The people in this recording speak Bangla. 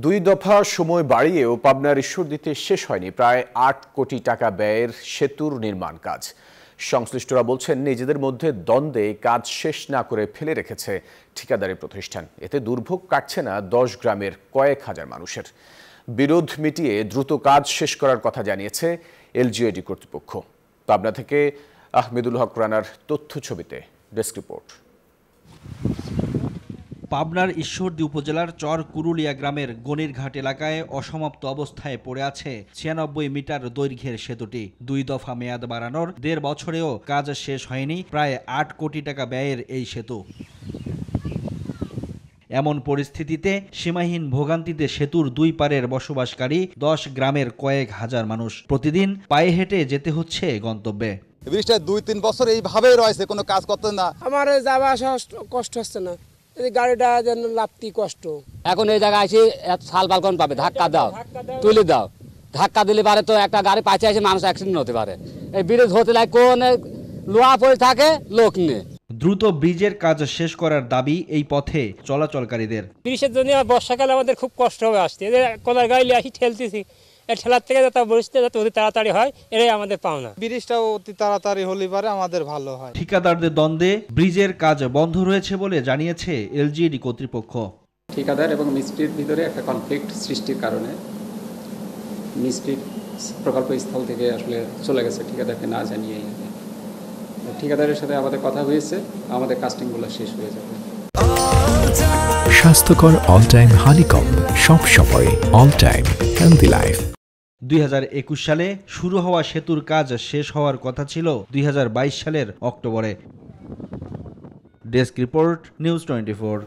দুই দফা সময় বাড়িয়েও পাবনার ঈশ্বরদীতে শেষ হয়নি প্রায় ৮ কোটি টাকা ব্যয়ের সেতুর নির্মাণ কাজ। সংশ্লিষ্টরা বলছেন, নিজেদের মধ্যে দ্বন্দ্বে কাজ শেষ না করে ফেলে রেখেছে ঠিকাদারি প্রতিষ্ঠান। এতে দুর্ভোগ কাটছে না ১০ গ্রামের কয়েক হাজার মানুষের। বিরোধ মিটিয়ে দ্রুত কাজ শেষ করার কথা জানিয়েছে এলজিইডি কর্তৃপক্ষ। পাবনা থেকে আহমেদুল হক রানার তথ্য ছবিতে ডেস্ক রিপোর্ট। পাবনার ঈশ্বরদী উপজেলার চর কুরুলিয়া গ্রামের গণিরঘাট এলাকায় অসমাপ্ত অবস্থায় পড়ে আছে ৯৬ মিটার দৈর্ঘ্যের সেতুটি। ২ দফা মেয়াদ বাড়ানোর ১.৫ বছরেও কাজ শেষ হয়নি প্রায় ৮ কোটি টাকা ব্যয়ের এই সেতু। এমন পরিস্থিতিতে সীমাহীন ভোগান্তিতে সেতুর দুই পারের বসবাসকারী ১০ গ্রামের কয়েক হাজার মানুষ প্রতিদিন পায়ে হেঁটে যেতে হচ্ছে গন্তব্যে। ব্রিজটা ২-৩ বছর এইভাবেই রয়েছে, কোনো কাজ করতে না। আমার যাওয়া আসা কষ্ট হচ্ছে না, এই গাড়িটা যেন লাপতি কষ্ট। এখন এই জায়গায় আসি সাল বালকন পাবে, ধাক্কা দাও তুলে দাও, ধাক্কা দিলে পারে তো একটা গাড়ি পাশে আসে মানুষ অ্যাক্সিডেন্ট হতে পারে। এই ব্রিজ হতে লাগে কোন লোহা পড়ে থাকে, লোক নিয়ে। দ্রুত ব্রিজের কাজ শেষ করার দাবি এই পথে চলাচলকারীদের। ব্রিজের জন্য বর্ষাকালে আমাদের খুব কষ্ট হবে আসতে, কোনার গাড়ি আসি ঠেলতেছি, ঠেলার থেকে যাতে বসতে যাতে অতি তাড়াতাড়ি হয়, এটাই আমাদের পাওনা। ব্রিজটাও অতি তাড়াতাড়ি হলে পারে আমাদের ভালো হয়। ঠিকাদারদের দ্বন্দ্বে ব্রিজের কাজ বন্ধ রয়েছে বলে জানিয়েছে এলজিইডি কর্তৃপক্ষ। ঠিকাদার এবং মিস্ত্রির ভিতরে একটা কনফ্লিক্ট সৃষ্টির কারণে মিস্ত্রি প্রকল্প স্থল থেকে আসলে চলে গেছে ঠিকাদারকে না জানিয়ে। ঠিকাদারের সাথে আমাদের কথা হয়েছে, আমাদের কাস্টিংগুলো শেষ হয়ে যাবে। স্বাস্থ্যকর অল টাইম হানিকম, সব সময় অল টাইম হেলদি লাইফ। ২০২১ সালে শুরু হওয়া সেতুর কাজ শেষ হওয়ার কথা ছিল ২০২২ সালের অক্টোবরে। Desk report, news 24।